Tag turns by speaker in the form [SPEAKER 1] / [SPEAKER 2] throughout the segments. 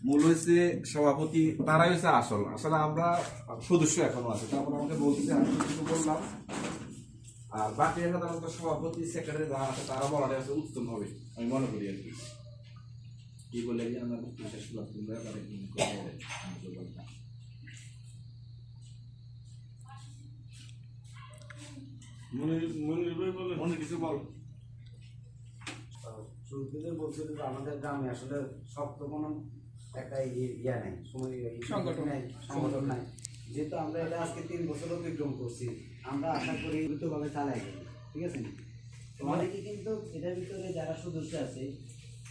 [SPEAKER 1] মূল হয়েছে সভাপতি, তারাই হচ্ছে আসল। আসলে আমরা সদস্য এখনো আছে, তারপর আমাকে বলছে, আমি কিছু বললাম। আর বাকি সাধারণত সভাপতি সেক্রেটারি যারা আছে তারা বলাটা হচ্ছে উত্তম হবে আমি মনে করি আর কি। কি বলে যে আমরা শেষ করলাম, তোমরা তারা মনে কিছু বল।
[SPEAKER 2] শুরুতে বলছিল যে আমাদের গ্রামে আসলে শক্ত কোনো একটা ইয়া নাই, সংগঠন নাই। যেহেতু আমরা এটা আজকে 3 বছর অতিক্রম করছি, আমরা আশা করি দ্রুতভাবে চালাই যাবো, ঠিক আছে। তো অনেকে কিন্তু এটার ভিতরে যারা সদস্য আছে,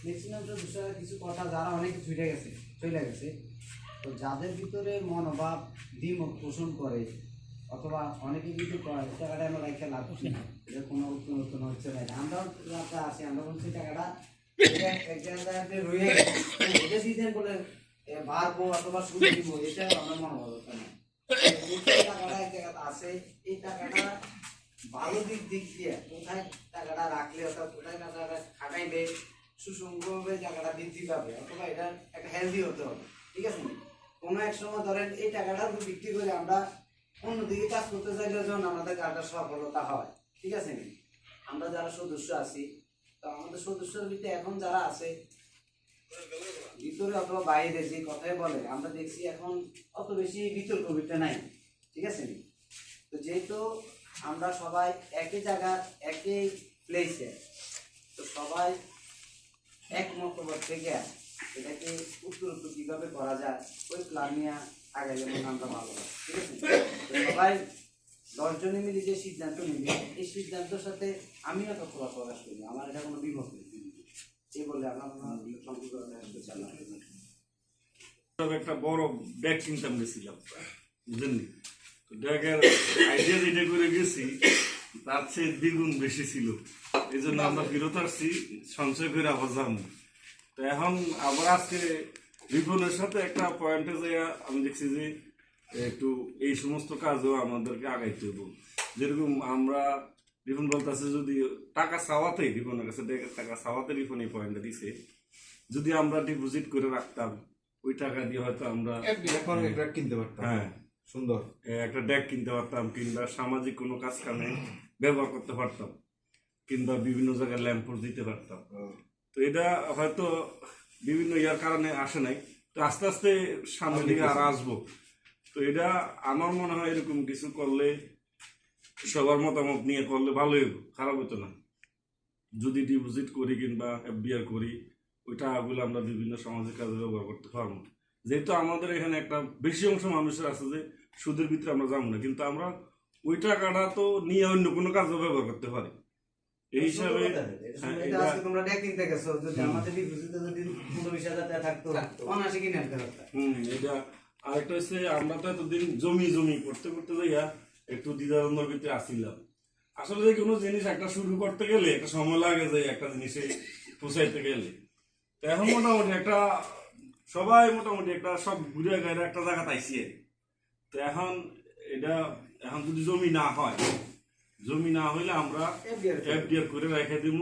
[SPEAKER 2] ম্যাক্সিমাম সদস্যরা কিছু কথা যারা অনেকে চলে গেছে, তো যাদের ভিতরে মনোভাব দ্বিমত পোষণ করে অথবা অনেকে কিন্তু টাকাটা আমরা রাখতে লাভ করছি না, এটা কোনো নতুন হচ্ছে না। আমরাও যাতে আসি, আমরা বলছি টাকাটা এক জায়গাতে রয়ে এটা দিতেন বলে বাড়বো অথবা সুদ দিব, এটা আমরা মনোভাব না। টাকাটা এক জায়গাতে আছে, এই টাকাটা ভালো দিক দিয়ে কোথায় টাকাটা রাখলে অর্থাৎ কোথায় টাকাটা খাটাইলে সুসংখ্যভাবে টাকাটা বৃদ্ধি পাবে অথবা এটা একটা হেলদি হতে হবে, ঠিক আছে। কোনো এক সময় ধরেন এই টাকাটা বিক্রি করে আমরা অন্যদিকে কাজ করতে চাইলে যখন আমাদের কাজটা সফলতা হয়, ঠিক আছে। আমরা যারা সদস্য আছি, তো আমাদের সদস্যের ভিতরে এখন যারা আছে ভিতরে অথবা বাইরে যে কথাই বলে, আমরা দেখছি এখন অত বেশি বিতর্ক ভিতরে নাই, ঠিক আছে। তো যেহেতু আমরা সবাই একই জায়গা একই প্লেসে, তো সবাই এক মতবাদ থেকে এটাকে উত্তর কিভাবে করা যায় ওই প্ল্যান নিয়ে আগে যেমন আমরা ভালো হয়, ঠিক আছে। সবাই 10 জনে মিলে যে সিদ্ধান্ত নিবে, এই সিদ্ধান্তের সাথে আমিও তৎপরতা প্রকাশ করি, আমার এটা কোনো বিভক্ত নেই। এই বলে আমরা
[SPEAKER 3] একটা বড় ব্যাগ কিনতাম গেছিলাম, বুঝলেন। ব্যাগের আইডিয়া যেটা করে গেছি তার চেয়ে দ্বিগুণ বেশি ছিল, এই জন্য আমরা ফেরত আসছি সঞ্চয় করে আবার যাবো। তো এখন আবার আজকে বিপুলের সাথে একটা পয়েন্টে যাই আমি দেখছি যে একটু এই সমস্ত কাজও আমাদেরকে আগাইতে হইব। যেরকম আমরা রিফন বলতেছে, যদি টাকা চাওয়াতে রিফনের কাছে টাকা চাওয়াতে রিফন এই পয়েন্টটা দিছে, যদি আমরা ডিপোজিট করে রাখতাম ওই টাকা দিয়ে হয়তো আমরা
[SPEAKER 1] এখন একটা কিনতে পারতাম।
[SPEAKER 3] হ্যাঁ,
[SPEAKER 1] সুন্দর
[SPEAKER 3] একটা ডেক কিনতে পারতাম, কিংবা সামাজিক কোনো কাজ কামে ব্যবহার করতে পারতাম, কিংবা বিভিন্ন জায়গায় ল্যাম্পোস্ট দিতে পারতাম। তো এটা হয়তো বিভিন্ন ইয়ার কারণে আসে নাই, তো আস্তে আস্তে সামনের দিকে আর আসবো। তো এটা আমার মনে হয় এরকম কিছু করলে সবার মতামত নিয়ে করলে ভালোই হইব, খারাপ হতো না। যদি ডিপোজিট করি কিংবা এফডিআর করি, ওই টাকাগুলো আমরা বিভিন্ন সামাজিক কাজে ব্যবহার করতে পারবো। যেহেতু আমাদের এখানে একটা বেশি অংশ মানুষের আছে যে সুদের ভিতরে আমরা যাবো না, কিন্তু আমরা ওই টাকাটা তো নিয়ে অন্য কোনো কাজে ব্যবহার করতে পারি। এই হিসাবে এটা আরেকটা হচ্ছে, আমরা তো এতদিন জমি করতে করতে যাইয়া একটু দ্বিধাদ্বন্দ্বের ভিতরে আসছিলাম। আসলে যে কোনো জিনিস একটা শুরু করতে গেলে একটা সময় লাগে যায় একটা জিনিসে পৌঁছাইতে গেলে। তো এখন মোটামুটি একটা সবাই মোটামুটি একটা সব ঘুরে গাড়ি একটা জায়গা পাইছি। তো এখন যদি জমি না হইলে আমরা এফডিআর করে রেখে দিব।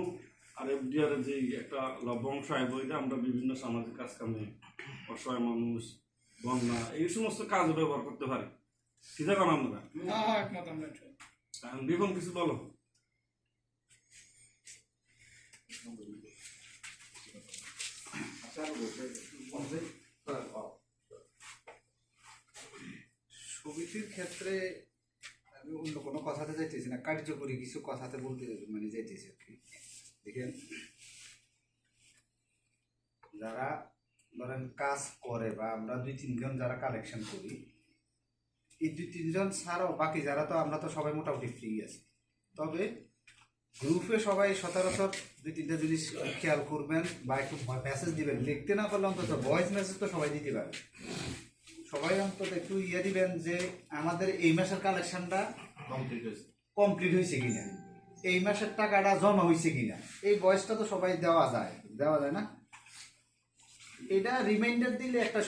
[SPEAKER 3] আর এফডিআর যে একটা লভ্যাংশ আইব, এটা আমরা বিভিন্ন সামাজিক কাজ কামে, অসহায় মানুষ, বন্যা, এই সমস্ত কাজ ব্যবহার করতে পারি। ঠিক আছে আমরা এখন বিপন কিছু বলো।
[SPEAKER 4] সমিতির ক্ষেত্রে আমি অন্য কোনো কথাতে যাইতেছি না, কার্যকরী কিছু কথাতে বলতে যাইতেছি আর কি। দেখেন, যারা ধরেন কাজ করে বা আমরা 2-3 জন যারা কালেকশন করি, এই 2-3 জন ছাড়াও বাকি যারা, তো আমরা তো সবাই মোটামুটি ফ্রি আছি। তবে গ্রুপে সবাই সচরাচর 2-3টা জিনিস খেয়াল করবেন বা একটু মেসেজ দিবেন, লিখতে না পারলে অন্তত ভয়েস মেসেজ তো সবাই দিতে পারে। সবাই অন্তত একটু দিবেন যে আমাদের এই মাসের কালেকশনটা কমপ্লিট হয়েছে কিনা, এই মাসের টাকাটা জমা হয়েছে কিনা, এই ভয়েসটা তো সবাই দেওয়া যায় না। এটা রিমাইন্ডার দিলে একটা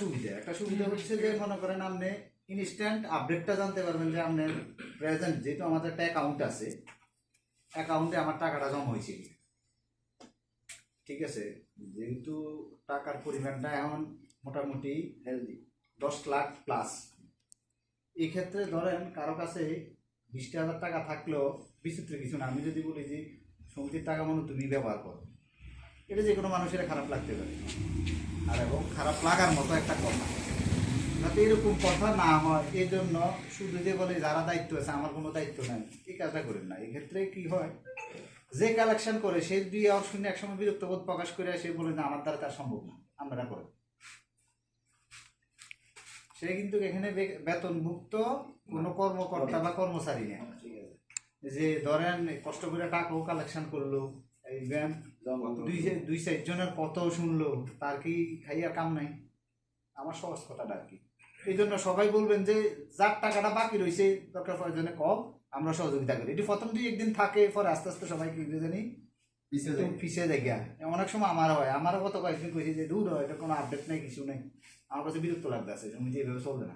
[SPEAKER 4] সুবিধা হচ্ছে যে মনে করেন আপনি ইনস্ট্যান্ট আপডেটটা জানতে পারবেন যে আপনার প্রেজেন্ট, যেহেতু আমাদের একটা অ্যাকাউন্ট আছে, অ্যাকাউন্টে আমার টাকাটা জমা হয়েছে কিনা, ঠিক আছে। যেহেতু টাকার পরিমাণটা এখন মোটামুটি হেলদি 10 লাখ প্লাস, এই ক্ষেত্রে ধরেন কারো কাছে 20,000 টাকা থাকলেও বিচিত্র কিছু না। আমি যদি বলি যে সমিতির টাকা মনে তুমি ব্যবহার করো, এটা যে কোনো মানুষের খারাপ লাগতে পারে, আর এবং খারাপ লাগার মতো একটা কথা, যাতে এরকম কথা না হয় এই জন্য শুধু যে বলে যারা দায়িত্ব আছে আমার কোনো দায়িত্ব নাই, এই কাজটা করেন না। এক্ষেত্রে কি হয়, যে কালেকশন করে সে দুই আর শূন্য একসময় বিরক্ত বোধ প্রকাশ করে সে বলে না আমার দ্বারা তার সম্ভব না, আপনারা করেন। সে কিন্তু এখানে বেতন মুক্ত কোনো কর্মকর্তা বা কর্মচারী নেই, যে ধরেন কষ্ট করে টাকাও কালেকশন করলো, এই ব্যায়াম দুই চারজনের কথাও শুনলো, তার কি খাইয়ার কাম নাই? আমার সহজ কথাটা আর কি। এই জন্য সবাই বলবেন যে যার টাকাটা বাকি রয়েছে দরকার প্রয়োজনে কম, আমরা সহযোগিতা করি। এটি প্রথম 2-1 দিন থাকে, পরে আস্তে আস্তে সবাই কি জানি পিছিয়ে যায় গিয়া। অনেক সময় আমারও হয়, আমারও গত কয়েকদিন কইছি যে দূর হয়, এটা কোনো আপডেট নেই, কিছু নেই, আমার কাছে বিরক্ত লাগতেছে, সমিতি এভাবে চলবে না।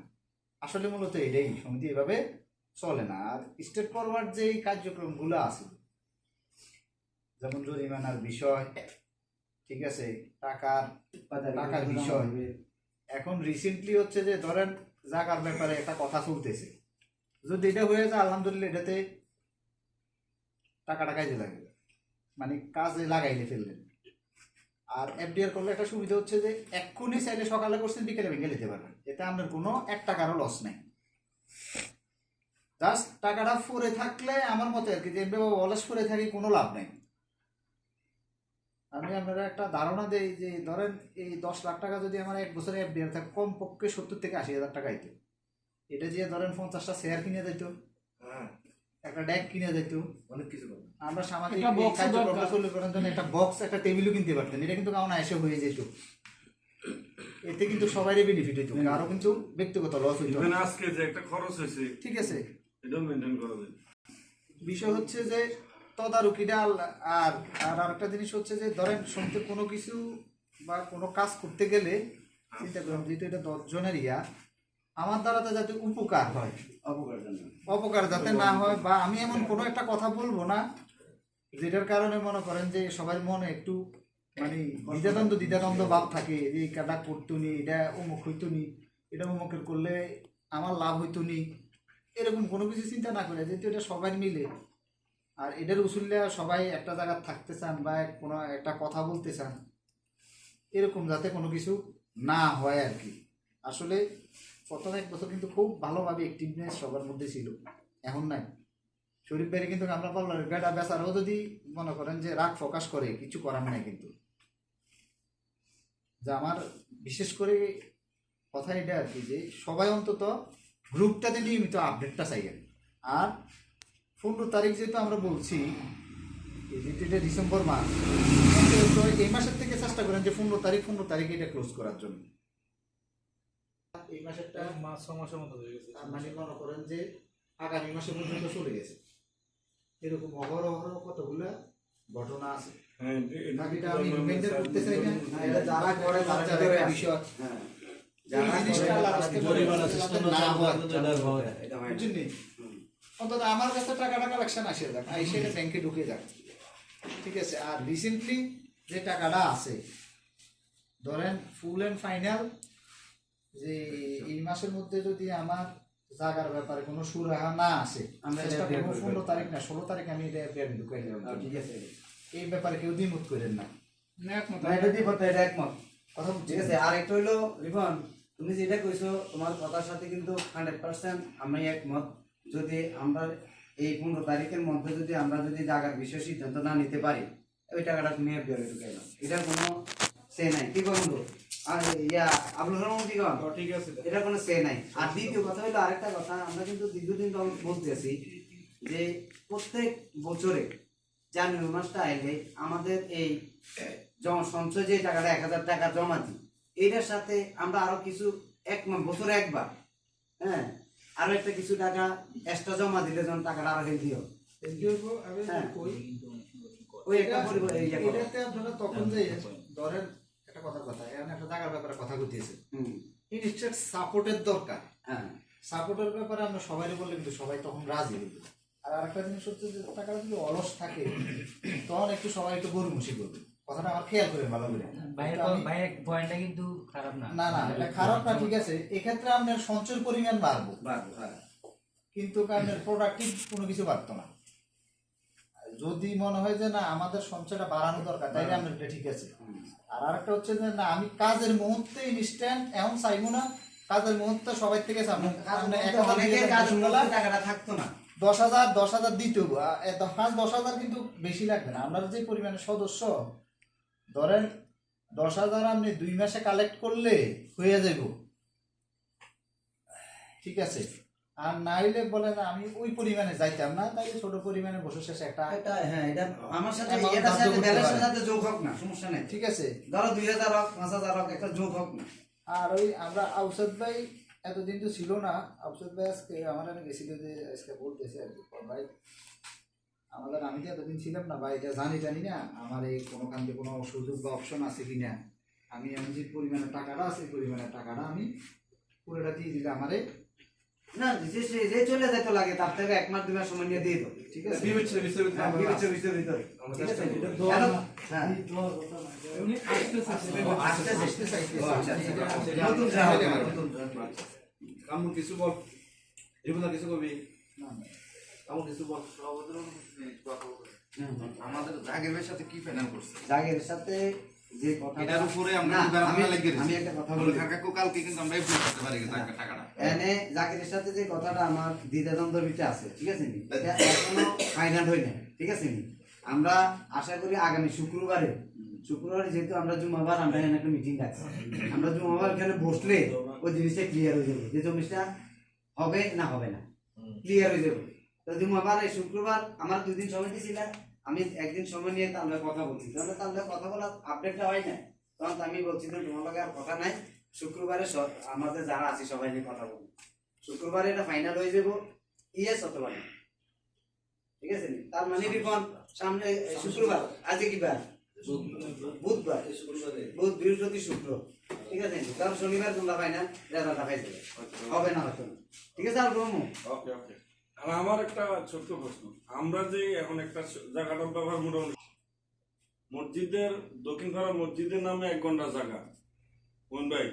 [SPEAKER 4] আসলে মূলত এটাই, সমিতি এভাবে চলে না। আর স্টেট ফরওয়ার্ড যে কার্যক্রমগুলো আছে, যেমন জরিমানার বিষয়, ঠিক আছে, টাকার বিষয়, এখন রিসেন্টলি হচ্ছে যে ধরেন জায়গার ব্যাপারে একটা কথা চলতেছে, যদি এটা হয়ে যায় আলহামদুলিল্লাহ এটাতে টাকাটা কাজে লাগবে, মানে কাজে লাগাইলে ফেললেন। আর এফডিআর করলে একটা সুবিধা হচ্ছে যে এক্ষুনি চাইলে সকালে করছেন বিকেলে ভেঙে নিতে পারবেন, এতে আপনার কোনো 1 টাকারও লস নেই। জাস্ট টাকাটা পড়ে থাকলে আমার মতে আর কি, যে অলস পড়ে থাকি কোনো লাভ নেই। আমি আপনারা একটা ধারণা দেই যে ধরেন এই 10 লাখ টাকা যদি আমার 1 বছরে এফডিআর থাকে, কমপক্ষে 70 থেকে 80,000 টাকা আইতো। এটা যে ধরেন 50টা শেয়ার কিনে যেত, একটা ড্যাক কিনে যেত,
[SPEAKER 1] অনেক কিছু পাবো।
[SPEAKER 4] আমরা সামাজিক কার্যক্রমটা চলে করার জন্য একটা বক্স, একটা টেবিলও কিনতে পারতেন। এটা কিন্তু কারণ এসে হয়ে যেত, এতে কিন্তু সবারই বেনিফিট হইতো, আরো কিন্তু ব্যক্তিগত লস হইতো।
[SPEAKER 3] আজকে যে একটা খরচ হয়েছে,
[SPEAKER 4] ঠিক আছে,
[SPEAKER 3] এটাও মেনটেন করা যায়।
[SPEAKER 4] বিষয় হচ্ছে যে তদারকিটা। আর আরেকটা জিনিস হচ্ছে যে ধরেন সমিতির কোনো কিছু বা কোনো কাজ করতে গেলে চিন্তা করলাম যেহেতু এটা 10 জনের আমার দ্বারাতে যাতে উপকার হয়, অপকার যাতে না হয়, বা আমি এমন কোনো একটা কথা বলবো না যেটার কারণে মনে করেন যে সবার মনে একটু মানে দ্বিধাদ্বন্দ্ব ভাব থাকে, যে এই কাটা করতো নি, এটা অমুক হইতো নি, এটা অমুকের করলে আমার লাভ হইতো নি, এরকম কোনো কিছু চিন্তা না করে যেহেতু এটা সবাই মিলে, আর এটার উসুল্লে সবাই একটা জায়গায় থাকতে চান বা কোনো একটা কথা বলতে চান, এরকম যাতে কোনো কিছু না হয় আর কি। আসলে প্রথম 1 বছর কিন্তু খুব ভালোভাবে অ্যাক্টিভনেস সবার মধ্যে ছিল, এখন নাই। শরীফ ভাইরে কিন্তু আমরা বললাম বেটা বেচারাও যদি মনে করেন যে রাগ প্রকাশ করে, কিছু করার নাই কিন্তু। যে আমার বিশেষ করে কথা এটা আর কি, যে সবাই অন্তত গ্রুপটাতে নিয়মিত আপডেটটা চাইবেন। আর 15 তারিখ যেহেতু আমরা বলছি, যেহেতু এটা ডিসেম্বর মাস, তো এই মাসের থেকে চেষ্টা করেন যে 15 তারিখ এটা ক্লোজ করার জন্য। এই মাসেরটা
[SPEAKER 5] 6 মাসের মতো হয়ে গেছে,
[SPEAKER 4] মানে মনে করেন যে আগামী মাসে পর্যন্ত চলে গেছে। এরকম অহরহ কতগুলা ঘটনা আছে, বাকিটা আমি মেনটেন করতে চাই না। এটা যারা করে তাদের বিষয়, হ্যাঁ, যারা জিনিসটা জরিমানা সিস্টেম না হয় এটা হয় না। অন্তত আমার কাছে টাকাটা কালেকশন আসে যাক, সেটা ব্যাংকে ঢুকে যাক, ঠিক আছে। আর রিসেন্টলি যে টাকাটা আছে ধরেন ফুল অ্যান্ড ফাইনাল, যে এই মাসের মধ্যে যদি আমার জায়গার ব্যাপারে কোনো সুরাহা না আসে, আমরা 15 তারিখ না 16 তারিখ আমি এটা ঢুকাই দিলাম, ঠিক আছে। এই ব্যাপারে কেউ দ্বিমত করেন না,
[SPEAKER 2] একমত কথা, ঠিক আছে। আর একটা হইলো রিপন, তুমি যেটা কইছো তোমার কথার সাথে কিন্তু 100% আমি একমত। যদি আমরা এই 15 তারিখের মধ্যে যদি আমরা জায়গার বিষয় সিদ্ধান্ত না নিতে পারি, ওই টাকাটা তুমি এফডিআর ঢুকাই দাও, এটার কোনো সে নাই। কি বলবো আর আপনার কি কন,
[SPEAKER 5] ঠিক আছে,
[SPEAKER 2] এটার কোনো সে নাই। আর দ্বিতীয় কথা হইলো আরেকটা কথা, আমরা কিন্তু দীর্ঘদিন তো বলতেছি যে প্রত্যেক বছরে জানুয়ারি মাসটা আইলে আমাদের এই সঞ্চয় যে টাকাটা 1000 টাকা জমা দিই, এটার সাথে আমরা আরো কিছু বছরে একবার, হ্যাঁ, আরো একটা কিছু টাকা এক্সট্রা জমা দিলে যখন টাকাটা আরো হেলদি হবে, ওই একটা
[SPEAKER 4] এটাতে আপনারা তখন যে ধরেন একটা কথা এখানে একটা জায়গার ব্যাপারে কথা বলতেছে, ইনস্ট্যান্ট সাপোর্টের দরকার। হ্যাঁ, সাপোর্টের ব্যাপারে আমরা সবাই বললে কিন্তু সবাই তখন রাজি হইবে। আর আরেকটা জিনিস হচ্ছে যে টাকাটা যদি অলস থাকে তখন একটু সবাই একটু গরুমুষি করবে, কথাটা আমার খেয়াল করেন ভালো করে।
[SPEAKER 5] ভাইয়ের পয়েন্টটা কিন্তু খারাপ না।
[SPEAKER 4] না না, এটা খারাপ না, ঠিক আছে। এক্ষেত্রে আপনার সঞ্চয়ের পরিমাণ বাড়বো, কিন্তু আপনার প্রোডাক্টিভ কোনো কিছু বাড়তো না। যদি মনে হয় যে না আমাদের সঞ্চয়টা বাড়ানো দরকার, তাইলে আপনার এটা ঠিক আছে। আর আরেকটা হচ্ছে যে না আমি কাজের মুহূর্তে ইনস্ট্যান্ট এখন চাইবো না, কাজের মুহূর্তে সবাই থেকে চাবো।
[SPEAKER 2] টাকাটা থাকতো না,
[SPEAKER 4] 10,000 দিতে হবো, 10,000 কিন্তু বেশি লাগবে না। আপনার যে পরিমাণে সদস্য, ধরেন 10,000 আপনি 2 মাসে কালেক্ট করলে হয়ে যাইব, ঠিক আছে। আর না হইলে বলে না আমি ওই পরিমাণে যাইতাম না, তাই ছোট পরিমাণে বসে শেষে একটা
[SPEAKER 2] এটা আমার সাথে
[SPEAKER 4] amount
[SPEAKER 2] এটার
[SPEAKER 4] ধার্য
[SPEAKER 2] সাথে
[SPEAKER 4] করতে
[SPEAKER 2] ব্যালেন্সের
[SPEAKER 4] পারে।
[SPEAKER 2] সাথে যোগ হোক না, সমস্যা নেই।
[SPEAKER 4] ঠিক আছে।
[SPEAKER 2] ধরো 2,000 হোক 5,000 হোক, একটা যোগ হোক না।
[SPEAKER 4] আর ওই আমরা আউসাদ ভাই এতদিন তো ছিল না, আউসাদ ভাই আজকে আমার আমি গেছিল যে আজকে বলতেছে আর কি, ভাই আমাদের আমি তো এতদিন ছিলাম না ভাই, এটা জানি না আমার এই কোনোখান থেকে কোনো সুযোগ বা অপশন আছে কিনা। আমি যে পরিমাণে টাকাটা আছে এই পরিমাণে টাকাটা আমি পুরোটা দিয়ে দিলে আমারে,
[SPEAKER 2] না যে চলে যেতে লাগে তার থেকে 1 মাস 2 মাস সময় নিয়ে দিয়ে দাও, ঠিক আছে।
[SPEAKER 1] বিবেচনা ভিতরে
[SPEAKER 2] হ্যাঁ, বিবেচনা ভিতরে ঠিক আছে। হ্যাঁ,
[SPEAKER 4] আসতে চাইতেছি।
[SPEAKER 2] নতুন
[SPEAKER 1] কামু কিছু বল, এগুলা কিছু কবি
[SPEAKER 4] না, না।
[SPEAKER 1] কামু কিছু বল।
[SPEAKER 6] আমাদের জাগেরের সাথে কি ফাইনাল করছে
[SPEAKER 2] জাগের সাথে যে কথা
[SPEAKER 6] এটার উপরে আমরা
[SPEAKER 2] না,
[SPEAKER 6] কি
[SPEAKER 2] আমি-
[SPEAKER 6] বেড়া লাগিয়ে
[SPEAKER 2] আমি একটা কথা বলি।
[SPEAKER 6] কাকু কালকে কিন্তু আমরা এপ্রুভ করতে পারি টাকাটা
[SPEAKER 2] এনে জাকিরের সাথে যে কথাটা আমার দ্বিধাদ্বন্দ্বের ভিতরে আছে, ঠিক আছে নি, এটা এখনো ফাইনাল হয় না, ঠিক আছে নি। আমরা আশা করি আগামী শুক্রবারে যেহেতু আমরা জুমাবার আমরা এখানে একটা মিটিং রাখছি, আমরা জুমাবার এখানে বসলে ওই জিনিসটা ক্লিয়ার হয়ে যাবে, যে জিনিসটা হবে না হবে না ক্লিয়ার হয়ে যাবে। তো জুমাবার এই শুক্রবার আমার 2 দিন সময় দিয়েছিল, আমি একদিন সময় নিয়ে তাহলে কথা বলছি, তাহলে কথা বলার আপডেটটা হয় না, তখন তো আমি বলছি তো তোমার লগে আর কথা নাই, শুক্রবারে আমাদের যারা আছে সবাই নিয়ে কথা বলবো, শুক্রবারে এটা ফাইনাল হয়ে যাবো, ইয়েস অথবা না, ঠিক আছে নি? তার মানে রিপন সামনে শুক্রবার, আজকে কি বার? বুধবার, বুধ বৃহস্পতি শুক্র, ঠিক আছে নি? কারণ শনিবার তোমরা ফাইনাল রেজাল্ট দেখাই যাবে, হবে না হয়তো না, ঠিক আছে। আর ব্রহ্ম
[SPEAKER 3] ওকে ওকে। আর আমার একটা ছোট্ট প্রশ্ন, আমরা যে এখন একটা জায়গাটার ব্যবহার মোটামুটি মসজিদের দক্ষিণ পাড়া মসজিদের নামে 1 ঘন্টা জায়গা কোন ভাই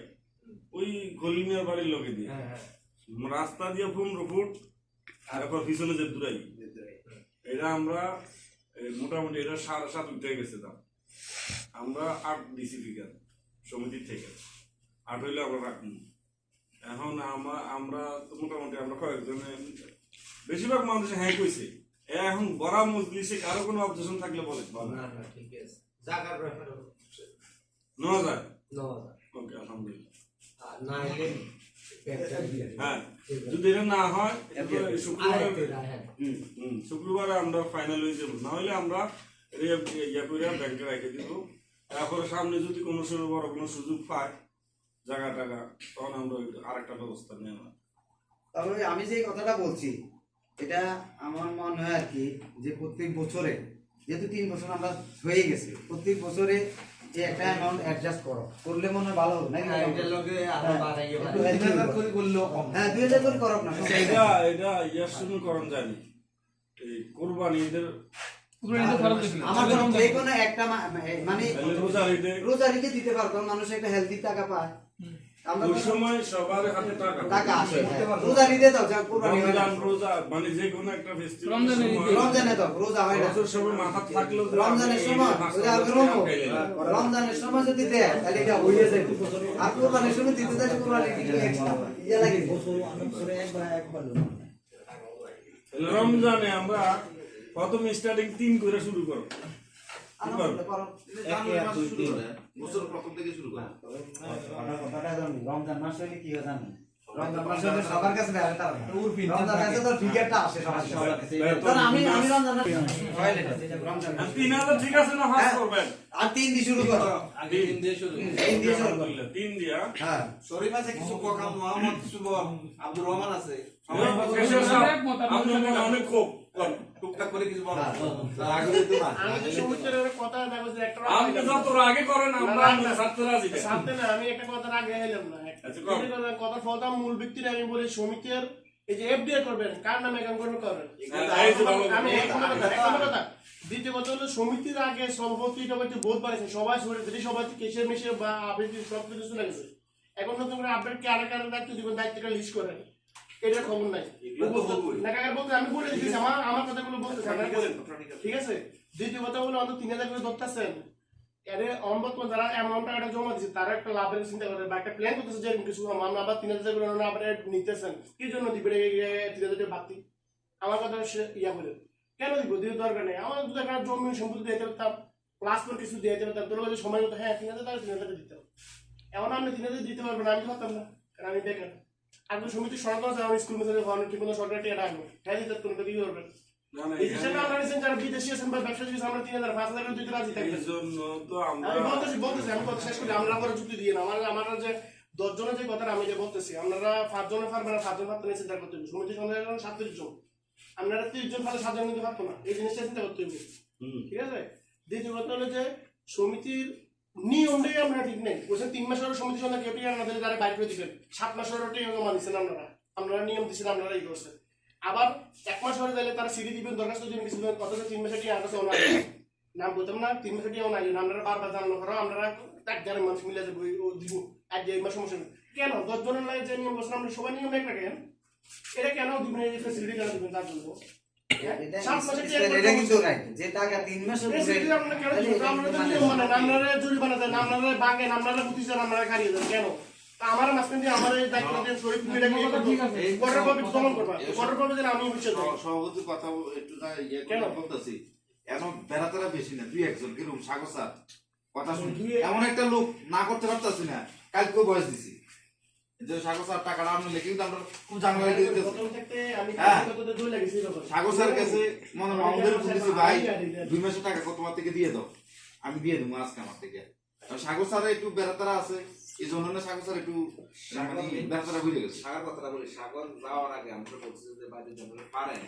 [SPEAKER 3] ওই গলিমিয়ার বাড়ির লোকে দিয়ে রাস্তা দিয়ে 15 ফুট আর এখন পিছনে যে দূরাই এটা আমরা মোটামুটি এটা 7.5 উঠে গেছে দাম, আমরা 8 দিছি ফিগার সমিতির থেকে, 8 হইলে আমরা রাখবো। এখন আমরা তো মোটামুটি আমরা কয়েকজনে বেশিরভাগ মানুষ হ্যাঁ কইছে, এখন বড় মজলিসে কারো কোনো অবজেকশন থাকলে বলে
[SPEAKER 5] ঠিক আছে। জায়গার ব্যাপারে
[SPEAKER 3] নেওয়া যায়।
[SPEAKER 5] 9,000
[SPEAKER 3] ওকে আলহামদুলিল্লাহ।
[SPEAKER 5] আর না হলে
[SPEAKER 3] হ্যাঁ যদি এটা না হয় তাহলে শুক্রবারে শুক্রবারে আমরা ফাইনাল হয়ে যাবো, না হলে আমরা ইয়ে করে ব্যাংকে রেখে দিব, তারপরে সামনে যদি কোনো সময় বড় কোনো সুযোগ পায় জায়গা টাকা তখন আমরা আরেকটা ব্যবস্থা নিয়ে নেব।
[SPEAKER 2] তবে আমি যে কথাটা বলছি এটা আমার মনে হয় আর কি, যে প্রত্যেক বছরে যেহেতু 3 বছর আমরা হয়ে গেছে, প্রত্যেক বছরে যে একটা অ্যামাউন্ট অ্যাডজাস্ট করলে মনে হয় ভালো হবে নাকি?
[SPEAKER 5] এটার লগে আরো বাড়াইয়ে
[SPEAKER 2] একটু 2,000 করে করলেও হ্যাঁ 2,000 করে করব না,
[SPEAKER 3] এটা ইয়ার শুরু করণ জানি এই কোরবানি ঈদের
[SPEAKER 2] আমার কোনো যে কোনো একটা মানে
[SPEAKER 3] রোজার ঈদে
[SPEAKER 2] রোজারিকে দিতে পারবো, মানুষ একটা হেলদি টাকা পায়, আমরা
[SPEAKER 3] ওই সময় সবার হাতে
[SPEAKER 2] টাকা আসে, রোজারিতে দাও যা কোরবানি হয় না,
[SPEAKER 3] রমজান রোজা মানে যে কোনো একটা ফেস্টিভ্যাল
[SPEAKER 2] রমজানে দাও রোজা হয় না,
[SPEAKER 3] বছর সময় মাথা থাকলেও
[SPEAKER 2] রমজানের সময় রমজানের সময় যদি দেয় তাহলে এটা হয়ে যায়, আর কোরবানির সময় দিতে চাইলে কোরবানি কিছু এক্সট্রা ইয়া লাগে।
[SPEAKER 3] রমজানে আমরা প্রথম স্টার্টিং 3 করে শুরু করব,
[SPEAKER 6] বছর প্রথম থেকে শুরু করে
[SPEAKER 2] রমজান মাস হলে কি হয় জানেন? রমজান মাস হলে সবার কাছে দেয় তার রমজান মাসে তো ফিগারটা আসে সবার কাছে। কারণ আমি রমজান মাসে রমজান মাস
[SPEAKER 3] 3000 ঠিক আছে না ফাস্ট করবেন
[SPEAKER 2] আর 3 দিয়ে শুরু করো,
[SPEAKER 3] 3 দিয়ে শুরু
[SPEAKER 2] 3 দিয়ে শুরু করো।
[SPEAKER 3] 3 দিয়া
[SPEAKER 2] হ্যাঁ
[SPEAKER 1] শরীফ আছে কিছু কাম, মোহাম্মদ কিছু বল, আব্দুর রহমান আছে,
[SPEAKER 3] আপনাদের অনেক খুব
[SPEAKER 1] টুকটাক করে কিছু বল।
[SPEAKER 3] আপনি যত আগে করেন আমরা ছাত্ররা আছি
[SPEAKER 7] সাথে না, আমি একটা কথার আগে এলাম না,
[SPEAKER 3] আচ্ছা, কও।
[SPEAKER 7] কথা বলতাম মূল ব্যক্তির, আমি বলি সমিতির এই যে এফডিআই করবেন কার নামে অ্যাকাউন্ট করবেন আমি এক নম্বর কথা দ্বিতীয় কথা হলো সমিতির আগে সভাপতি টভাপতি বোধ বাড়াইছেন সবাই সভাপতি কেসে মেশে বা আবৃত্তি সব কিছু চলে গেছে এখন নতুন করে আপডেট কে আরেক আরেক দায়িত্ব দিবেন দায়িত্বটা লিস্ট করেন এটা খবর নাই না কাকার বলতে আমি বলে দিচ্ছি আমার কথাগুলো বলতেছি আপনারা বলেন ঠিক আছে দ্বিতীয় কথা হলো অন্তত 3000 করে ধরতেছেন এর অনবর্তমান যারা অ্যামাউন্ট টাকাটা জমা দিচ্ছে তারা একটা লাভের চিন্তা করে বা একটা প্ল্যান করতেছে যে কিছু মানুষ আবার 3000 করে আবার নিতেছেন কি জন্য দিবে 3000 বাড়তি আমার কথা ইয়া বলে কেন দিব দিতে দরকার নেই আমার যদি একটা জমি সম্পত্তি দিতে পারতাম ক্লাস করে কিছু দিয়ে দিতে পারতাম তোর কাছে সময় মতো হ্যাঁ 3000 টাকা 3000 দিতে হবে এখন আমি 3000 দিতে পারবো না আমি পারতাম না কারণ আমি বেকার আর তো সমিতি সরকার আমি স্কুল মেসেজে ভালো ঠিক মতো সরকার টিয়া রাখবো হ্যাঁ দিতে কোনো কি করবেন এই হিসেবে আমরা নিছেন যারা বিদেশি আছেন বা ব্যবসা যদি আমরা 3000 5000 করে দিতে রাজি থাকি
[SPEAKER 3] এই জন্য তো আমরা
[SPEAKER 7] আমি বলতেছি আমি কথা শেষ করি আমরা পরে যুক্তি দিয়ে না আমার যে 10 জনের যে কথাটা আমি যে বলতেছি আপনারা 5 জনে পারবেন না 5 জন পারতে নিয়ে চিন্তা করতে হবে সমিতি সন্ধ্যায় 37 জন আপনারা 30 জন পারলে 7 জন নিতে পারতো না এই জিনিসটা চিন্তা করতে হবে ঠিক আছে দ্বিতীয় কথা হলো যে সমিতির নিয়মটাই আমরা ঠিক নেই বলছেন 3 মাসের সমিতি সন্ধ্যা কেউ টিয়া না দিলে তারা বাইর করে দিবেন 7 মাসের টিয়া মানিয়েছেন আপনারা নিয়ম দিচ্ছেন আপনারা এই করছেন আবার 1 মাস হয়ে গেলে তারা সিডি দিবেন দরখাস্ত দিবেন কিছু দিবেন অথচ 3 মাসের টিয়া আনছে ওনারা নাম বলতাম না 3 মাসের টিয়া নাই আপনারা বারবার জানানো করো আপনারা এক জায়গায় মানুষ মিলে যাবো ও দিব এক জায়গায় মাস সমস্যা কেন 10 জনের লাগে যে নিয়ম বলছেন আমরা সবাই নিয়ম এক রাখেন এটা কেন দিবেন এই ফ্যাসিলিটি কেন দিবেন তার জন্য
[SPEAKER 2] এটা কিন্তু রাইট যে টাকা 3 মাসের
[SPEAKER 7] আপনারা জরিমানা দেন আপনারা বাঙ্গেন আপনারা বুঝিছেন আপনারা খারিয়ে দেন কেন আমার মাঝখান দিয়ে আমার এই দায়িত্ব দিয়ে শরীর কটার ভাবে দমন করবা কটার ভাবে যেন আমি বুঝতে
[SPEAKER 6] সভাপতির কথা একটু কেন বলতেছি এখন বেড়াতারা বেশি না 2-1 জন কিরকম সাগর স্যার কথা শুনি এমন একটা লোক না করতে পারতাছি না কালকে বয়স দিছি যে সাগর স্যার টাকাটা আমি লিখে কিন্তু আমরা খুব জানলা দিয়ে দিতেছি সাগর স্যার কাছে মনে আমাদের বলেছি ভাই 2 মাসের টাকা কত তোমার থেকে দিয়ে দাও আমি দিয়ে দেবো আজকে আমার থেকে সাগর স্যার একটু বেড়াতারা আছে এই জন্য না সাগর স্যার একটু মানে বেড়াতারা বুঝে গেছে
[SPEAKER 5] সাগর কথাটা বলি সাগর যাওয়ার আগে আমরা বলছি যে বাইরে যখন পারেন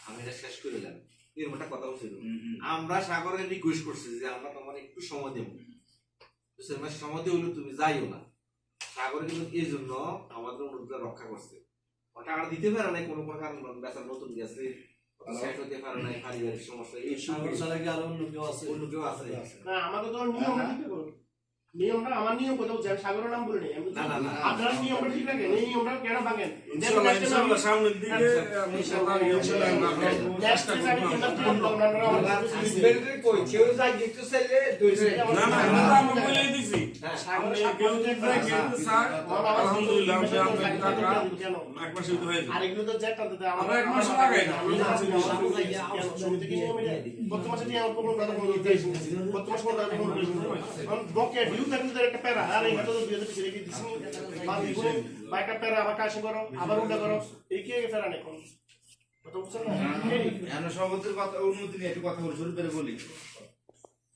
[SPEAKER 5] আমি এটা শেষ করে যান এরকম একটা কথা বলছিল আমরা সাগরের রিকোয়েস্ট করছি যে আমরা তোমার একটু সময় দেবো সময় দিয়ে হইলে তুমি যাইও না সাগর কিন্তু এই জন্য আমাদের অনুরোধটা রক্ষা করছে টাকা দিতে পারে না কোনো কোনো কারণ বেচার নতুন গেছে সেট হতে পারে না পারিবারিক সমস্যা এই সাগর ছাড়া কি আর অন্য কেউ আছে
[SPEAKER 7] না আমাদের তো নিয়ম নিয়মটা আমার নিয়ম কোথাও যায় সাগরের নাম বলে নেই আপনারা নিয়মটা ঠিক রাখেন এই নিয়মটা কেন ভাঙেন
[SPEAKER 3] ইনশাআল্লাহ সামনের দিকে
[SPEAKER 7] একটা প্যারা আর এই তো দিয়ে দিছি রেখে দিছি বা একটা প্যারা আবার কাশি করো আবার উল্টা করো এই কি প্যারা নেই কোন কথা বুঝছেন না
[SPEAKER 6] এমন সভাপতির কথা অনুমতি নিয়ে একটু কথা বলি শুরু করে বলি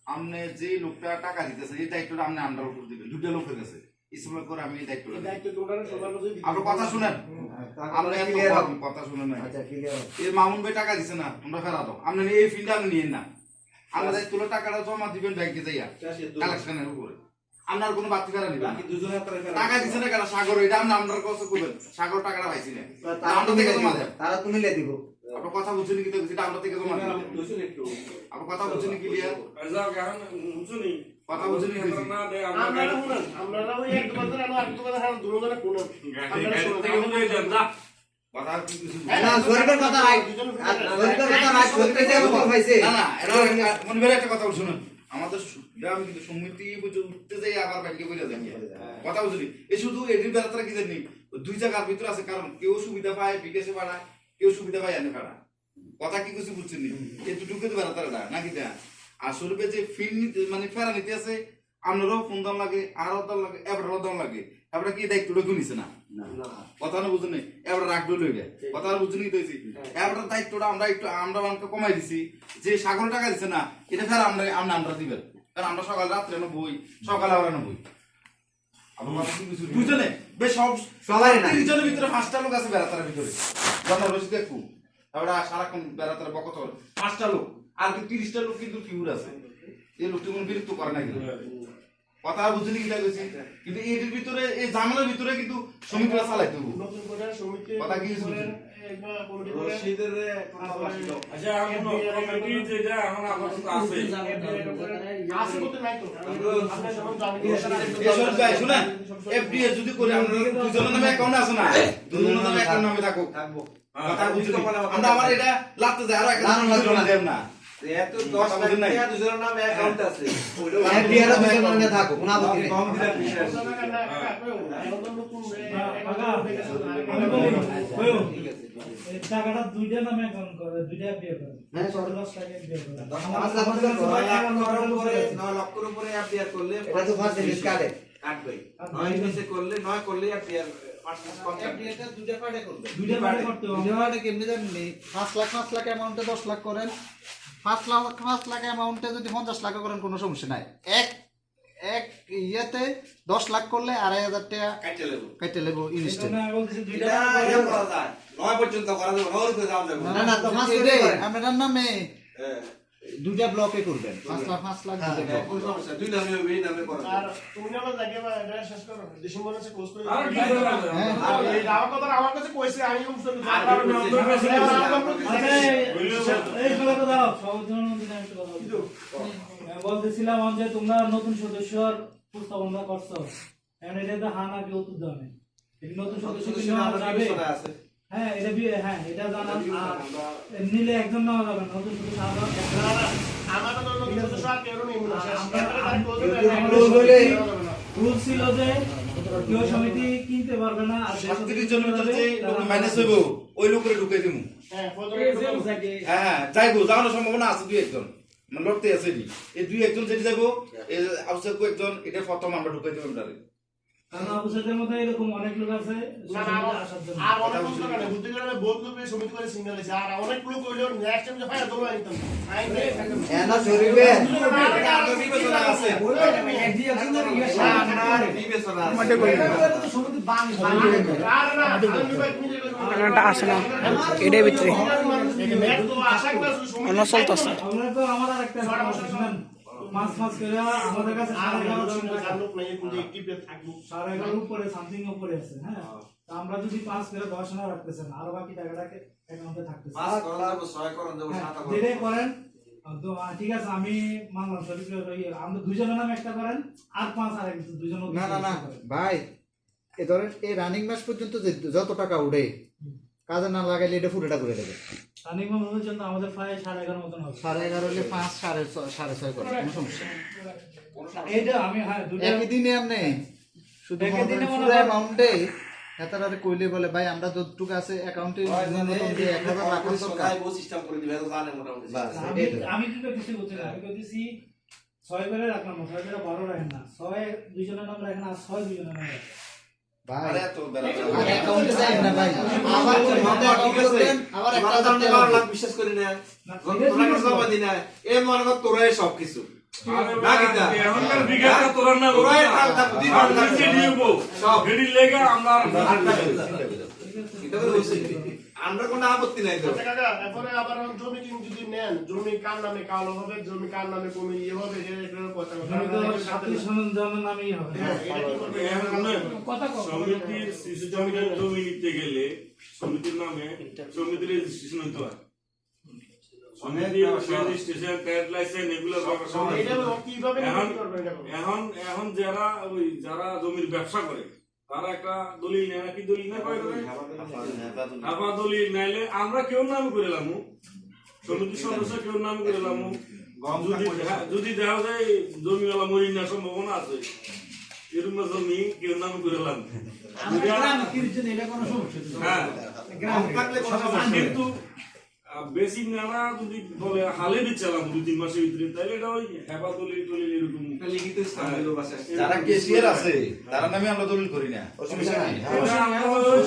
[SPEAKER 6] আপনি যে লোকটা টাকা দিতেছে এই দায়িত্বটা আপনি আন্ডার উপর দিবেন দুটো লোকের কাছে ইসলাম করে আমি এই দায়িত্বটা
[SPEAKER 7] দায়িত্ব তোমরা সবার মধ্যে
[SPEAKER 6] আপনি কথা শুনেন আপনি কথা শুনেন না
[SPEAKER 2] আচ্ছা ক্লিয়ার
[SPEAKER 6] এই মামুন ভাই টাকা দিছে না তোমরা ফেরা দাও আপনি এই ফিল্ডে আপনি নিয়েন না আমরা দায়িত্বটা টাকাটা জমা দিবেন ব্যাংকে যাইয়া কালেকশনের উপরে আপনার কোনো বাড়তি ফেরা নিবেন টাকা দিছে না কেন সাগর এটা আপনি আপনার কাছে করবেন সাগর টাকাটা পাইছি না আমরা থেকে জমা দেন
[SPEAKER 2] তারা তো মিলে দিব
[SPEAKER 6] আপনি কথা বুঝছেন কি তো সেটা আমরা থেকে জমা দেন আপনি কথা বুঝছেন কি ক্লিয়ার কথা বুঝছেন কি
[SPEAKER 7] আমরা ওই এক দোকানদার আর এক দোকানদার আর দুজনে কোন
[SPEAKER 6] কথা কি কিছু
[SPEAKER 2] না জরিপের কথা রাইট জরিপের কথা রাইট জরিপের যে কথা পাইছে
[SPEAKER 6] না না এটা মনে করে একটা কথা শুনুন আমাদের গ্রাম কিন্তু সমিতি বুঝে উঠতে যাই আবার ব্যাংকে বলে দেন কথা বুঝলি এই শুধু এদিন বেলাটা কি জানি দুই জায়গার ভিতর আছে কারণ কেউ সুবিধা পায় বিকাশে পাড়ায় কেউ সুবিধা পায় এনে পাড়া কথা কি কিছু বুঝছেন একটু ঢুকে তো বেলাটা নাকি তা আর স্বরূপে যে ফিল নিতে মানে ফেরা নিতে আছে আপনারও ফোন দাম লাগে আরও দাম লাগে এবারও দাম লাগে এবার কি দায়িত্বটা গুনিছে না কথা না বুঝুন এবার রাখবে লইলে কথা বুঝুন কি তৈছি এবার দায়িত্বটা আমরা একটু আমরা আমাকে কমাই দিছি যে সাগর টাকা দিছে না এটা ফের আমরা দিবেন কারণ আমরা সকাল রাত্রে না বই সকালে আমরা না বই বুঝলে বেশ সব
[SPEAKER 2] সবাই না
[SPEAKER 6] 30 জনের ভিতরে 5টা লোক আছে বেড়াতার ভিতরে জন্মের রসিদ দেখু আমরা সারাক্ষণ বেড়াতার বকত 5টা লোক আর কি 30টা লোক কিন্তু ফিউর আছে এই লোকটি কোনো বিরক্ত করে না কিন্তু কথা বুঝলি কি লাগছে কিন্তু এর ভিতরে এই জামানের ভিতরে কিন্তু সমিতিটা চালাইতে হবে
[SPEAKER 7] নতুন করে সমিতি
[SPEAKER 6] কথা কি
[SPEAKER 7] কমিটি করে
[SPEAKER 1] রশিদের
[SPEAKER 3] আচ্ছা এখন কমিটি যেটা এখন আপাতত আছে
[SPEAKER 7] আসে করতে নাই তো আপনি যখন জানেন
[SPEAKER 6] এসব ভাই শুনেন এফডিএ যদি করে আমরা দুজনের নামে অ্যাকাউন্ট আছে না দুজনের নামে অ্যাকাউন্ট নামে থাকুক
[SPEAKER 1] থাকবো
[SPEAKER 6] কথা বুঝলি আমরা আমার এটা লাগতে যায় আরো একটা নাম দেব না
[SPEAKER 5] এত 10 লাখ টাকা দুজনের নামে অ্যাকাউন্ট আছে
[SPEAKER 2] এফডিআর দুজন নামে থাকুক কোনো আপত্তি নেই
[SPEAKER 1] কম দিলাম বিষয়
[SPEAKER 8] টাকাটা দুইটা নামে অ্যাকাউন্ট করে দুইটা বিয়ে করে
[SPEAKER 2] হ্যাঁ, সব
[SPEAKER 8] 10 টাকা বিয়ে করে
[SPEAKER 5] 9 লক্ষের উপরে এফডিআর করলে
[SPEAKER 2] এটা তো ফার্স্ট জিনিস কাটে
[SPEAKER 5] কাটবে 9 নিচে করলে 9 করলে এফডিআর
[SPEAKER 2] এফডিআরটা দুটো কাটে করবে
[SPEAKER 8] দুইটা পার্টে করতে হবে
[SPEAKER 9] ভিডিওটা কেমনি জানেননি 5 লাখ অ্যামাউন্টে 10 লাখ করেন 5 লাখ অ্যামাউন্টে যদি 50 লাখ করেন কোনো সমস্যা নাই এক ইয়েতে 10 লাখ করলে 2,500 টাকা
[SPEAKER 5] কাটতে লাগবে
[SPEAKER 9] কেটে নেব ইনস্ট্যান্ট
[SPEAKER 8] আমি বলতেছি দুইটা
[SPEAKER 5] এটা
[SPEAKER 8] নামে
[SPEAKER 5] এটা করা যায় 9 পর্যন্ত করা যাবে 9 করে যাওয়া যাবে
[SPEAKER 2] না, তো ফার্স্ট
[SPEAKER 9] এটাই,
[SPEAKER 2] করে
[SPEAKER 9] আপনার নামে
[SPEAKER 5] হ্যাঁ
[SPEAKER 9] দুইটা ব্লকে করবেন 5 লাখ দুইটা block।
[SPEAKER 5] কোন সমস্যা দুই নামে হবে এই নামে করা
[SPEAKER 7] আর
[SPEAKER 5] যাবে
[SPEAKER 7] তুমি না জায়গা বা এটা শেষ করো ডিসেম্বর মাসে কোর্স করে
[SPEAKER 3] আর কি করবে?
[SPEAKER 9] হ্যাঁ।
[SPEAKER 7] আর এই আমার কাছে কইছে আমি বুঝতে
[SPEAKER 5] আর কি করছে?
[SPEAKER 8] আচ্ছা এই কথা দাও সবার দিনে একটা কথা বলছি। বলতেছিলাম যে তোমরা নতুন সদস্যর প্রস্তাবনা করছো এখন এটা হা না কি উত্তর দাও নেই এই নতুন সদস্য কি নেওয়া যাবে
[SPEAKER 5] আছে
[SPEAKER 8] হ্যাঁ এটা হ্যাঁ এটা জানান আর নিলে একজন নেওয়া যাবে না, নতুন সদস্য আবার
[SPEAKER 7] আমার তো নতুন সদস্য আর কেউ নেই মনে হয়
[SPEAKER 8] রুল ছিল যে কেউ সমিতি কিনতে পারবে না আর যে
[SPEAKER 6] 37 জনের ভিতরে যে লোক মাইনাস হইব ওই লোকের ঢুকাই দিমু
[SPEAKER 7] হ্যাঁ
[SPEAKER 6] হ্যাঁ যাইবো যাওয়ার সম্ভাবনা আছে দুই একজন মানে লড়তে আছে নি এই দুই একজন যেটি যাইবো এই আউটসাইড একজন এটা প্রথম আমরা ঢুকাই দিলাম তারে
[SPEAKER 8] কারণ অবশ্যই মধ্যে এরকম অনেক লোক আছে
[SPEAKER 7] না না
[SPEAKER 8] আসার জন্য
[SPEAKER 7] আর অনেক লোক না বুদ্ধি করে বহুত লোক সমিতি করে সিঙ্গেল আছে আর অনেক লোক হইলো নেক্সট টাইম যখন দৌড় আইতাম আইনে
[SPEAKER 2] এনা জরিবে
[SPEAKER 5] বিবেচনা আছে আপনার বিবেচনা আছে
[SPEAKER 7] আসে না এটার ভিতরে
[SPEAKER 8] আমরা তো আমার আর একটা শুনেন মাস করে আমাদের কাছে 11.5 উপরে সামথিং উপরে আছে হ্যাঁ তো আমরা যদি 5 করে 10 না রাখতেছেন আর বাকি টাকাটাকে অ্যাকাউন্টে থাকতেছে
[SPEAKER 5] 5 করুন দেব 6 করুন দেব 7 করুন
[SPEAKER 8] যেটাই করেন তো ঠিক আছে আমি মানলাম শরীফের আমরা দুজনের নামে একটা করেন আর 5 আর একজন দুজন
[SPEAKER 9] না ভাই এ ধরেন এই রানিং ম্যাচ পর্যন্ত যত টাকা উঠে কাজে না লাগাইলে এটা পুরোটা করে দেবে
[SPEAKER 8] রানিং মাসের জন্য আমাদের প্রায় 11.5 মতন হবে
[SPEAKER 9] 11.5 হলে 5 6.5 করে কোনো সমস্যা
[SPEAKER 8] এইটা আমি হ্যাঁ দুটো
[SPEAKER 9] একই দিনে আপনি শুধু
[SPEAKER 8] একই দিনে মনে
[SPEAKER 9] পুরো
[SPEAKER 8] হয়-
[SPEAKER 9] অ্যামাউন্টে এতারে কইলে বলে ভাই আমরা যতটুকু আছে অ্যাকাউন্টে 1000 রাখার দরকার
[SPEAKER 5] সিস্টেম করে দিবে জানে মোটামুটি
[SPEAKER 2] বাস।
[SPEAKER 8] আমি কি করতেছি বলছি না আমি করতেছি 6 করে রাখলাম 6 করে 12 রাখেন না 6 দুইজনের নাম রাখেন আর 6 দুইজনের নাম রাখেন
[SPEAKER 9] ভাই
[SPEAKER 6] আরে এত বেলা
[SPEAKER 9] আর অ্যাকাউন্টে যায় না ভাই আবার অ্যাকাউন্ট করবেন আবার একটা
[SPEAKER 5] তোরা
[SPEAKER 9] টাকা
[SPEAKER 5] তো লাখ বিশ্বাস করি না তোরা কিছু জমা দি না এ মনে কর তোরাই সব কিছু না কিতা
[SPEAKER 3] এখনকার বিঘাটা তোরার না
[SPEAKER 5] তোরাই টাকা বুদ্ধি ভালো লাগছে
[SPEAKER 3] সব গেডির লেগা আমরা
[SPEAKER 5] এটা করে বলছি আমরা কোনো আপত্তি নাই তো
[SPEAKER 7] আচ্ছা কাকা এরপরে আবার জমি যদি নেন জমি কার নামে কালো হবে জমি কার নামে কমে ইয়ে হবে এটা কথা
[SPEAKER 8] আমি তো সাথী সনঞ্জনের নামেই হবে কথা কম
[SPEAKER 3] সমিতির সিস্টেমে জমি নিতে গেলে সমিতির নামে সমিতির রেজিস্ট্রেশন হতে হয় সমিতির রেজিস্ট্রেশন ট্রেড লাইসেন্স এগুলোর ব্যাপার সব আছে।
[SPEAKER 7] এটা কিভাবে করবেন এটা
[SPEAKER 3] এখন যারা জমির ব্যবসা করে তারা একটা দলিল নেয় না কি দলিল না কয় করে আবার দলিল নাইলে আমরা কেউ নাম করে লামু সমিতির সদস্য কেউ নাম করে লামু যদি দেখা যায় জমিওয়ালা মরি না সম্ভাবনা আছে এরকম জমি কেউ নাম করে লাম হ্যাঁ কিন্তু বেশি নানা যদি বলে হালে দিচ্ছিলাম 2-3 মাসের ভিতরে তাহলে এটা ওই হেবা দলিল টলিল এরকম
[SPEAKER 5] লিখিত স্থান দিলো বাসা
[SPEAKER 6] যারা কেসিয়ার আছে তারা নামে আমরা দলিল করি না অসুবিধা নেই
[SPEAKER 3] এটা আমরা ওই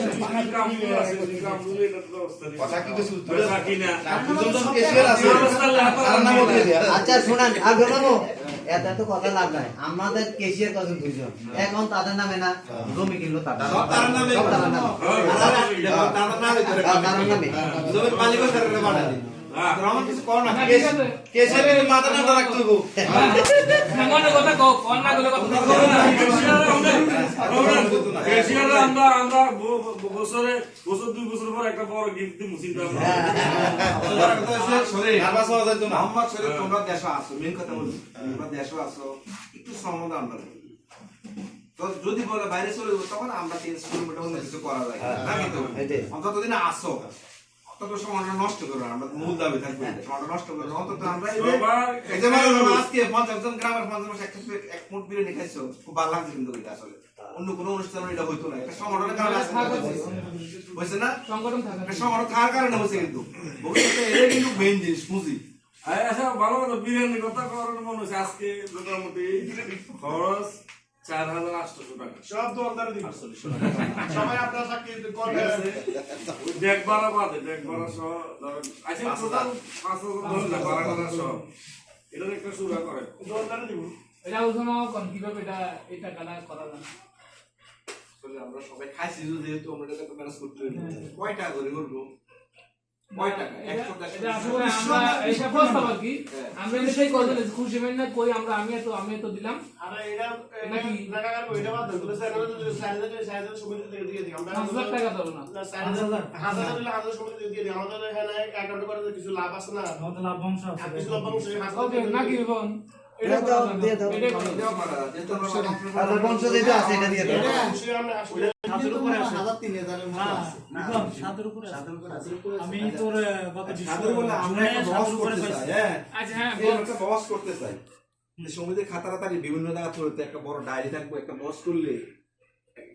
[SPEAKER 3] কামগুলো আছে কামগুলো এটা তো অবস্থা নেই
[SPEAKER 6] কথা কি কিছু
[SPEAKER 3] পয়সা কিনা
[SPEAKER 6] দুজন কেসিয়ার আছে তারা নামও দিয়ে দেয়া
[SPEAKER 2] আচ্ছা শুনান আর বলবো এত এত কথা লাভ নাই আমাদের কেশিয়ার কজন দুইজন এখন তাদের নামে না জমি কিনলো তাদের
[SPEAKER 5] সব তার নামে
[SPEAKER 2] সব তাদের নামে
[SPEAKER 5] তার নামে ধরে
[SPEAKER 2] তাদের নামে
[SPEAKER 5] জমির মালিকও সরকারে বাড়া দিন আমার কিছু কর না
[SPEAKER 6] কেসিয়ার মাথা না রাখতে হইব
[SPEAKER 8] কথা কো অন্য কথা
[SPEAKER 3] ক্যাশিয়ারে আমরা বছরে বছর 2 বছর পর একটা বড় গিফট দিমু চিন্তা ভাবনা।
[SPEAKER 6] নার্ভাস হওয়া যাইতো না।
[SPEAKER 1] মোহাম্মদ শরীফ তোমরা দেশে আসো, মেন কথা বলি তোমরা দেশে আসো, একটু সমাধান আমরা তো যদি বলে বাইরে চলে যাবো তখন আমরা 3 কিলোমিটার অন্য কিছু করা যায় না, কিন্তু অন্তত দিন আসো, অন্তত সময়টা নষ্ট করো না, আমরা মূল দাবি থাকবে সময়টা নষ্ট করো না, অন্তত আমরা এই যে আজকে 50 জন গ্রামের 50 জন এক মুঠ বিরিয়ানি খাইছো, খুব ভালো লাগছে কিন্তু এটা আসলে অন্য কোনো অনুষ্ঠানে এটা হইতো না, এটা সংগঠনের কারণে হয়েছে না, সংগঠন থাকার কারণে হয়েছে, কিন্তু ভবিষ্যতে এটা কিন্তু মেইন জিনিস বুঝি।
[SPEAKER 3] আচ্ছা ভালো কথা বিরিয়ানি কথা করার মনে হচ্ছে আজকে মোটামুটি খরচ 4,800 টাকা।
[SPEAKER 7] সব দোকানদার দিব সবাই আপনারা চাকরি করবে
[SPEAKER 3] দেখ ভাড়া বাদে দেখ ভাড়া সহ ধরেন আচ্ছা টোটাল 5,000 ধরে ভাড়া টাড়া সহ এটার একটা শুরু করে
[SPEAKER 7] দোকানদার দিব।
[SPEAKER 8] এটা ওখানে কোন কিভাবে এটা কাটা করা যায়?
[SPEAKER 1] আসলে আমরা সবাই খাইছি যেহেতু আমরা এটা তো ম্যানেজ করতে পারি, কয় টাকা করে করবো, কয় টাকা, 100 টাকা
[SPEAKER 8] এটা আসলে আমরা এটা প্রস্তাব আর কি আমরা এটাই করতে খুশি হবেন না কই আমরা আমি তো দিলাম
[SPEAKER 7] আর এটা নাকি লাগার কো এটা বাদ দাও তো স্যার আমাদের সাইজের সুবিধা থেকে দিয়ে দিই আমরা
[SPEAKER 8] 5,000 টাকা ধরো না,
[SPEAKER 7] না 5,000 দিলে আমাদের সুবিধা দিয়ে দিই আমাদের এখানে অ্যাকাউন্ট করে কিছু লাভ আছে না,
[SPEAKER 8] আমাদের লাভবাংশ
[SPEAKER 7] আর কিছু লাভবাংশ
[SPEAKER 8] ওকে নাকি বোন
[SPEAKER 9] এটা দাও, দিয়ে দাও।
[SPEAKER 1] দেওয়া পারা, যেহেতু আমরা
[SPEAKER 9] আর বংশ যেটা আছে এটা দিয়ে দাও।
[SPEAKER 7] আমরা আসলে
[SPEAKER 8] ছাদের উপরে আছে
[SPEAKER 9] 3,000 এর মতো আছে।
[SPEAKER 8] এখন ছাদের উপরে আছে আমি তোর গত
[SPEAKER 1] সাদর বলে আমরা একটা বস করতে চাই, হ্যাঁ
[SPEAKER 8] আচ্ছা হ্যাঁ
[SPEAKER 1] এই একটা বস করতে চাই, যে সমিতির খাতাটাতারি বিভিন্ন জায়গা চলতে একটা বড় ডায়েরি থাকবে, একটা বস করলে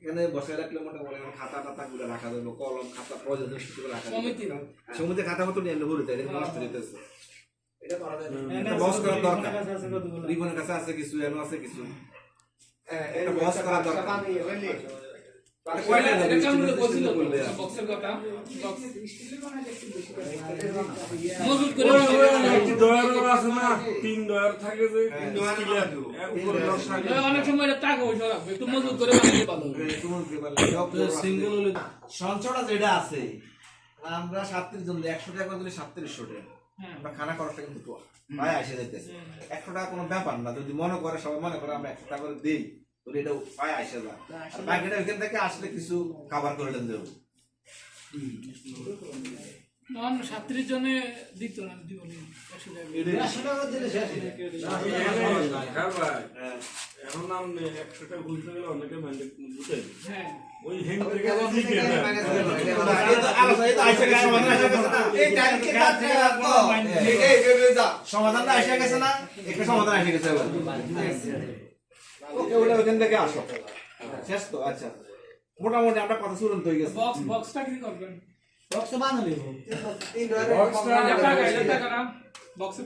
[SPEAKER 1] এখানে বসায় রাখলে মোটামুটি খাতা টাতা গুলো রাখা যাবে, কলম খাতা প্রয়োজন রাখা যাবে, সমিতির খাতা মতো নিয়ে ভরে দেয়, এটা নষ্ট হইতেছে, এটা করা যায়, একটা বস করার দরকার, রিবনের কাছে আছে কিছু, এনো আছে কিছু, একটা বস করার দরকার।
[SPEAKER 8] মজুত করে
[SPEAKER 3] আছে না 3 ডয়ার থাকে যে
[SPEAKER 8] অনেক সময় টাকা পয়সা রাখবে একটু মজুত করে বানাইলে ভালো হবে।
[SPEAKER 1] সঞ্চয়টা যেটা আছে আমরা 37 জন 100 টাকা করে দিলে 3700 টাকা আমরা খানা খরচটা কিন্তু তো ভাই আসে যাইতেছে, 100 টাকা কোনো ব্যাপার না, যদি মনে করে সবাই মনে করে আমরা 100 টাকা করে দিই তাহলে এটা পায় আসে যায়, আর বাকিটা ওইখান থেকে আসলে কিছু খাবার করে দেব।
[SPEAKER 8] নন 37 জনে দিত না জীবনে 100 টাকা
[SPEAKER 9] দিলে শেষ।
[SPEAKER 3] হ্যাঁ ভাই এখন আপনি 100 টাকা বুঝতে গেলে অনেকে মাইন্ড বুঝে
[SPEAKER 8] হ্যাঁ
[SPEAKER 3] ওই হেন থেকে দিকে
[SPEAKER 1] সমাধানটা এসে গেছে না, একটা সমাধান এসে গেছে, ওকে ওটা ওখান থেকে আসো শেষ তো। আচ্ছা মোটামুটি আমরা কথা চূড়ান্ত হয়ে গেছে।
[SPEAKER 8] বক্সটা কি করবেন?
[SPEAKER 9] বক্স বানালে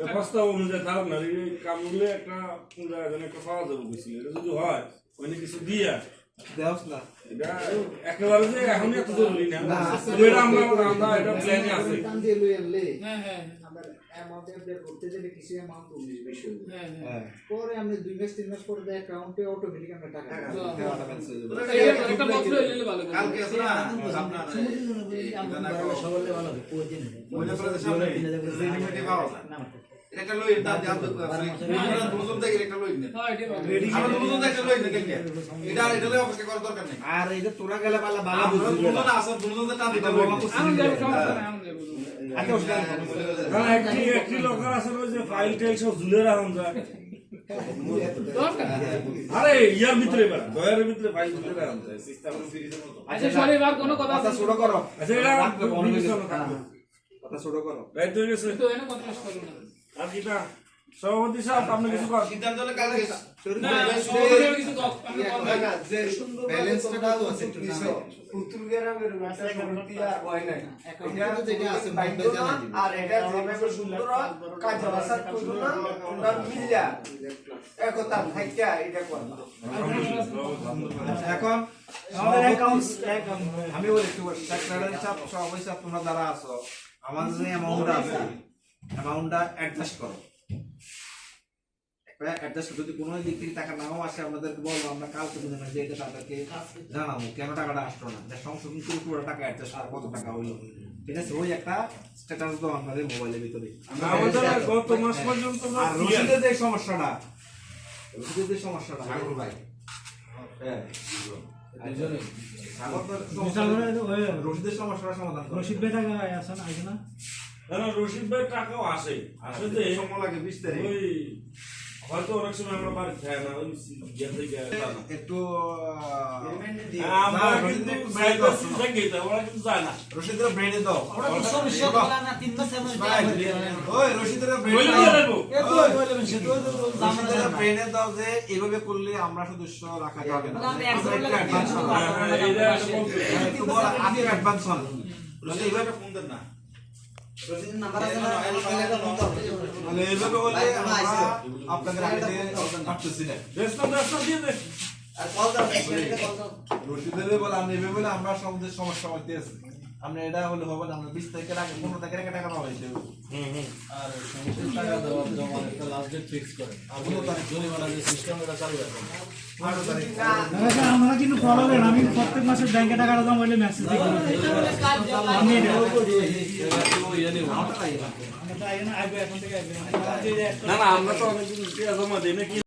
[SPEAKER 3] ব্যবস্থা অনুযায়ী তার না এই কামগুলো একটা পূজা যেন একটা পাওয়া যাবে বুঝছিল, এটা যদি হয় ওইখানে কিছু দিয়া
[SPEAKER 1] দেওস না
[SPEAKER 3] এটা একেবারে যে এখনই এত জরুরি না, এটা আমরা এটা প্ল্যানে আছে।
[SPEAKER 8] হ্যাঁ হ্যাঁ হ্যাঁ
[SPEAKER 9] পরে আমরা 2 মাস 3 মাস পরে অ্যাকাউন্টে অটোমেটিক আমরা টাকা
[SPEAKER 8] একটা বক্স লইলে ভালো করে
[SPEAKER 6] কালকে আছে না আপনার মনে করে সামনে রেডিমেডে পাওয়া যায় এটা একটা লই দাম দাম তো আছে আমরা দুজন থেকে একটা লই না
[SPEAKER 8] হ্যাঁ এটা
[SPEAKER 6] আমরা দুজন থেকে লই না কেন এটা এটা লই অপেক্ষা করার দরকার নেই,
[SPEAKER 1] আর এটা তোরা গেলে ভালো
[SPEAKER 6] আমরা
[SPEAKER 1] বুঝবি
[SPEAKER 6] দুজন আছে দুজন টান দিতে
[SPEAKER 8] আমি যাব সমস্যা নাই আমি যাব
[SPEAKER 1] আচ্ছা ওটা
[SPEAKER 3] হ্যাঁ একটি লোকের আছে ওই যে ফাইল টেল সব ঝুলে রাখুন যায়,
[SPEAKER 8] দরকার
[SPEAKER 3] আরে ইয়ার ভিতরে বেড়া দয়ারের ভিতরে ফাইল ঝুলে রাখুন যায় সিস্টেম ফ্রিজের মতো।
[SPEAKER 8] আচ্ছা সরি আর কোনো কথা
[SPEAKER 1] কথা ছোট করো,
[SPEAKER 3] আচ্ছা এটা
[SPEAKER 1] কথা ছোট করো,
[SPEAKER 3] রাইট হয়ে গেছে
[SPEAKER 8] তো এনে কথা শেষ করুন না
[SPEAKER 3] আর কি না সভাপতি সাহেব আপনি কিছু করেন
[SPEAKER 6] সিদ্ধান্ত হলে কালকে
[SPEAKER 8] না সবাই কিছু কম আমি কথা
[SPEAKER 2] না যে ব্যালেন্সটা দাও আছে একটু পুতুল গ্রামের ভাষা সমিতি আর হয় নাই এটা যেটা আছে বাইন্দা জানা দিবে আর এটা যেভাবে সুন্দর কাজ ভাষা করলো না তোমরা মিলা একতা থাইকা এটা করো।
[SPEAKER 1] এখন
[SPEAKER 8] আমাদের অ্যাকাউন্টস
[SPEAKER 1] আমি বলি একটু সেক্রেটারি সাহেব সভাপতি সাহেব তোমরা যারা আছো আমাদের যে অ্যামাউন্টটা আছে অ্যামাউন্টটা অ্যাডজাস্ট করো, অ্যাডজাস্ট যদি কোনো দিক থেকে টাকা নাও আসে আমাদেরকে বলবো, আমরা কালকে বুঝে যে এটা তাদেরকে জানাবো কেন টাকাটা আসলো না, সংশোধন করে পুরো টাকা অ্যাডজাস্ট করা কত টাকা হইলো, ঠিক আছে ওই একটা স্ট্যাটাস দাও আমাদের মোবাইলের ভিতরে।
[SPEAKER 3] আমাদের গত মাস পর্যন্ত
[SPEAKER 1] আর রসিদের যে সমস্যাটা রসিদের যে সমস্যাটা ভাই হ্যাঁ রশিদের সমস্যার সমাধান করে।
[SPEAKER 8] রশিদ ভাই টাকা আসে না আসে না
[SPEAKER 3] না রশিদ ভাই টাকাও আসে যে
[SPEAKER 6] সময় লাগে 20 তারিখ
[SPEAKER 3] ওই হয়তো অনেক সময় আমরা বাড়ি খাই না ওই
[SPEAKER 1] একটু
[SPEAKER 3] আমরা কিন্তু যাইতেছি দেখি তো ওরা কিন্তু যায় না
[SPEAKER 1] রশিদের ব্রেডে দাও
[SPEAKER 8] ওরা তো সমস্যা বলা না 3 মাস এমন
[SPEAKER 1] ওই রশিদের
[SPEAKER 3] বলে
[SPEAKER 1] ব্রেডে
[SPEAKER 3] দেবো
[SPEAKER 1] রশিদের ব্রেডে দাও যে এইভাবে করলে আমরা সদস্য রাখা যাবে না একটু বড় আগে অ্যাডভান্স হন
[SPEAKER 6] রশিদ ভাইটা ফোন দেন না
[SPEAKER 2] রশিদের নাম্বার আছে না
[SPEAKER 1] মানে এইভাবে হলে আমরা আপনাদের আগে দিয়ে পারতেছি না
[SPEAKER 3] ব্যস্ত দিয়ে দে
[SPEAKER 2] আর কল দাও কল দাও
[SPEAKER 1] রশিদের বলে আমরা এইভাবে বলে আমরা সমাজের সমস্যা মধ্যে আছি আমরা এটা হলে হবে না আমরা 20 তারিখের আগে 15 তারিখের আগে টাকা পাবো হিসেবে
[SPEAKER 10] আর সমস্যার টাকা দেওয়া জমা একটা লাস্ট ডেট ফিক্স করে আর 15 তারিখ জরিমানা যে সিস্টেম এটা চালু রাখবেন
[SPEAKER 1] 15 তারিখ
[SPEAKER 8] আমরা কিন্তু ফলো করেন আমি প্রত্যেক মাসে ব্যাংকে টাকাটা জমা হইলে মেসেজ দিই আমি এটা আমরা তো আগে না আগে এখন থেকে আগে
[SPEAKER 3] না আমরা তো অনেকদিন জমা দিই নাকি